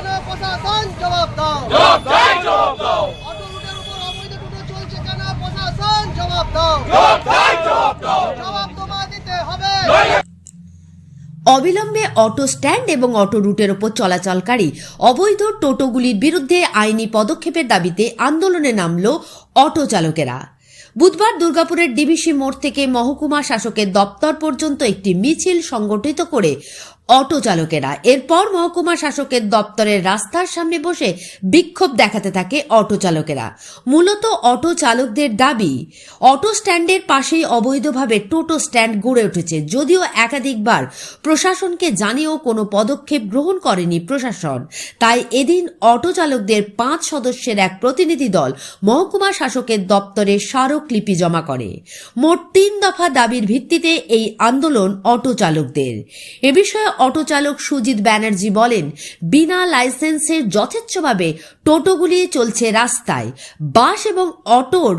কেন প্রশাসন জবাব দাও। জবাব চাই, জবাব দাও। অটো রুটের উপর অবৈধ টোটো চলছে কেন প্রশাসন জবাব দাও। জবাব চাই, জবাব দাও। জবাব তোমায় দিতে হবে। অবিলম্বে অটো স্ট্যান্ড এবং অটো রুটের ওপর চলাচলকারী অবৈধ টোটোগুলির বিরুদ্ধে আইনি পদক্ষেপের দাবিতে আন্দোলনে নামল অটো চালকেরা। বুধবার দুর্গাপুরের ডিভিসি মোড় থেকে মহকুমা শাসকের দপ্তর পর্যন্ত একটি মিছিল সংগঠিত করে অটো চালকেরা। এরপর মহকুমা শাসকের দপ্তরের রাস্তার সামনে বসে বিক্ষোভ দেখাতে থাকে অটো চালকেরা। মূলত অটো চালকদের দাবি, অটো স্ট্যান্ডের পাশেই অবৈধভাবে টোটো স্ট্যান্ড গড়ে উঠেছে। যদিও একাধিকবার প্রশাসনকে জানিয়েও কোনো পদক্ষেপ গ্রহণ করেনি প্রশাসন, তাই এদিন অটো চালকদের 5 সদস্যের এক প্রতিনিধি দল মহকুমা শাসকের দপ্তরে স্মারকলিপি জমা করে। মোট 3 দফা দাবির ভিত্তিতে এই আন্দোলন অটো চালকদের। এ বিষয়ে অটো চালক সুজিত ব্যানার্জি বলেন, বিনা লাইসেন্সের যথেচ্ছভাবে টোটোগুলি চলছে রাস্তায়, বাস এবং অটোর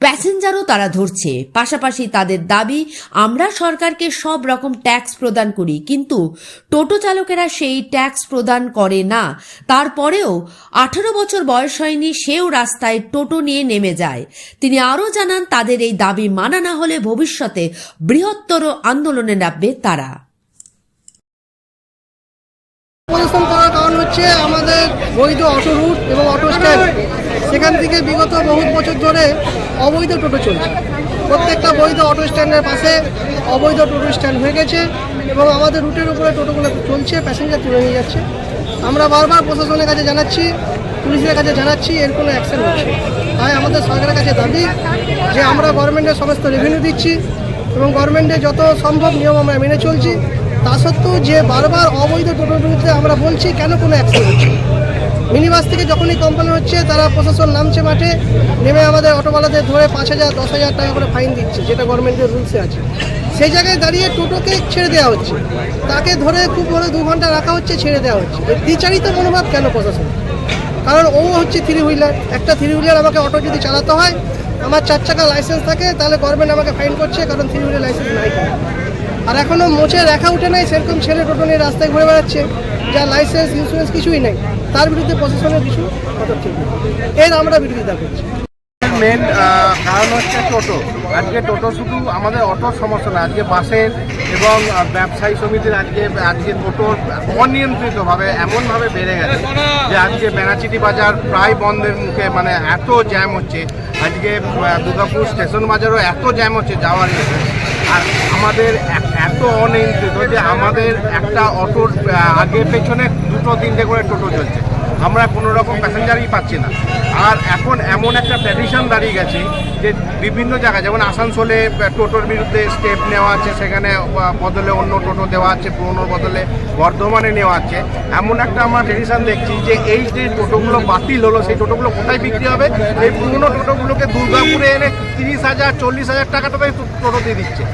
প্যাসেঞ্জারও তারা ধরছে। পাশাপাশি তাদের দাবি, আমরা সরকারকে সব রকম ট্যাক্স প্রদান করি, কিন্তু টোটো চালকেরা সেই ট্যাক্স প্রদান করে না। তারপরেও 18 বছর বয়স হয়নি, সেও রাস্তায় টোটো নিয়ে নেমে যায়। তিনি আরও জানান, তাদের এই দাবি মানা না হলে ভবিষ্যতে বৃহত্তর আন্দোলনে নামবে তারা। প্রদর্শন করার কারণ হচ্ছে আমাদের বৈধ অটো রুট এবং অটো স্ট্যান্ড, সেখান থেকে বিগত বহু বছর ধরে অবৈধ টোটো চলছে। প্রত্যেকটা বৈধ অটো স্ট্যান্ডের পাশে অবৈধ টোটো স্ট্যান্ড হয়ে গেছে এবং আমাদের রুটের উপরে টোটোগুলো চলছে, প্যাসেঞ্জার তুলে নিয়ে যাচ্ছে। আমরা বারবার প্রশাসনের কাছে জানাচ্ছি, পুলিশের কাছে জানাচ্ছি, এর কোনো অ্যাকশন হচ্ছে। তাই আমাদের সরকারের কাছে দাবি যে আমরা গভর্নমেন্টের সমস্ত রেভিনিউ দিচ্ছি এবং গভর্নমেন্টের যত সম্ভব নিয়ম আমরা মেনে চলছি, তা সত্ত্বেও যে বারবার অবৈধ টোটোর বিরুদ্ধে আমরা বলছি, কেন কোনো অ্যাকশন হচ্ছে। মিনিবাস থেকে যখনই কমপ্লেন হচ্ছে, তারা প্রশাসন নামছে মাঠে, নেমে আমাদের অটোওয়ালাদের ধরে 5,000 10,000 টাকা করে ফাইন দিচ্ছে, যেটা গভর্নমেন্টের রুলসে আছে। সেই জায়গায় দাঁড়িয়ে টোটোকে ছেড়ে দেওয়া হচ্ছে, তাকে ধরে খুব বড় 2 ঘন্টা রাখা হচ্ছে, ছেড়ে দেওয়া হচ্ছে। এই দ্বিচারিত মনোভাব কেন প্রশাসন? কারণ ও হচ্ছে 3 হুইলার, একটা 3 হুইলার আমাকে অটো যদি চালাতে হয়, আমার 4 চাকা লাইসেন্স থাকে, তাহলে গভর্নমেন্ট আমাকে ফাইন করছে, কারণ 3 হুইলার লাইসেন্স নাই। আর এখনও মোচে রেখা উঠে নাই, সেরকম ছেলে টোটো নিয়ে রাস্তায় ঘুরে বেড়াচ্ছে, যার লাইসেন্স ইন্স্যুরেন্স কিছুই নেই, তার বিরুদ্ধে প্রশাসনের কিছু পদক্ষেপ নেই। এর আমরা বিরোধিতা করছি। মেন কারণ হচ্ছে টোটো। আজকে টোটো শুধু আমাদের অটোর সমস্যা না, আজকে বাসের এবং ব্যবসায়ী সমিতির আজকে টোটোর অনিয়ন্ত্রিতভাবে এমনভাবে বেড়ে গেছে যে আজকে বেনাচিটি বাজার প্রায় বন্ধের মুখে, মানে এত জ্যাম হচ্ছে। আজকে দুর্গাপুর স্টেশন বাজারও এত জ্যাম হচ্ছে যাওয়ার জন্য। আর আমাদের এত অনিয়ন্ত্রিত যে আমাদের একটা অটোর আগে পেছনে 2-3টে করে টোটো চলছে, আমরা কোনো রকম প্যাসেঞ্জারই পাচ্ছি না। আর এখন এমন একটা ট্র্যাডিশন দাঁড়িয়ে গেছে যে বিভিন্ন জায়গায়, যেমন আসানসোলে টোটোর বিরুদ্ধে স্টেপ নেওয়া আছে, সেখানে বদলে অন্য টোটো দেওয়া আছে, পুরোনোর বদলে বর্ধমানে নেওয়া আছে। এমন একটা আমরা ট্র্যাডিশন দেখছি যে এই যে টোটোগুলো বাতিল হলো, সেই টোটোগুলো কোথায় বিক্রি হবে? এই পুরোনো টোটোগুলোকে দুর্গাপুরে এনে 30,000 40,000 টাকা টোটাই টোটো দিয়ে দিচ্ছে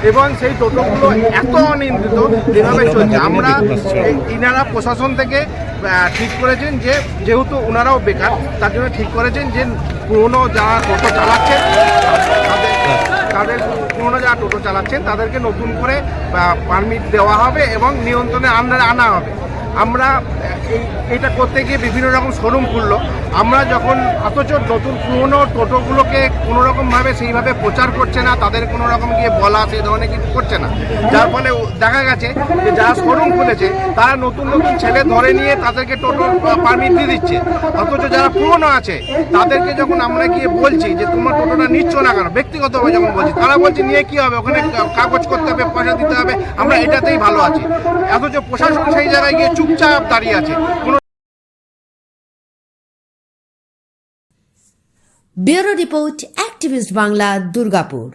এবং সেই টোটোগুলো এত অনিয়ন্ত্রিত যেভাবে চলছে। আমরা ইনারা প্রশাসন থেকে ঠিক করেছেন যে যেহেতু ওনারাও বেকার, তার জন্য ঠিক করেছেন যে পুরোনো যারা টোটো চালাচ্ছেন তাদেরকে নতুন করে পারমিট দেওয়া হবে এবং নিয়ন্ত্রণে আনা হবে। আমরা এটা করতে গিয়ে বিভিন্ন রকম শোরুম খুললো, আমরা যখন অথচ নতুন পুরোনো টোটোগুলোকে কোনো রকমভাবে সেইভাবে প্রচার করছে না, তাদের কোনো রকম গিয়ে বলা সেই ধরনের কিছু করছে না, যার ফলে দেখা গেছে যে যারা শোরুম খুলেছে তারা নতুন নতুন ছেলে ধরে নিয়ে তাদেরকে টোটোর পারমিট দিয়ে দিচ্ছে। অথচ যারা পুরোনো আছে তাদেরকে যখন আমরা গিয়ে বলছি যে তোমার টোটোটা নিচ্ছ না কেন, ব্যক্তিগতভাবে যখন বলছি, তারা বলছে নিয়ে কী হবে, ওখানে কাগজ করতে হবে, পয়সা দিতে হবে, আমরা এটাতেই ভালো আছি। অথচ প্রশাসন সেই জায়গায় গিয়ে চুপচাপ দাঁড়িয়ে আছে। Bureau report, activist Bangla, Durgapur.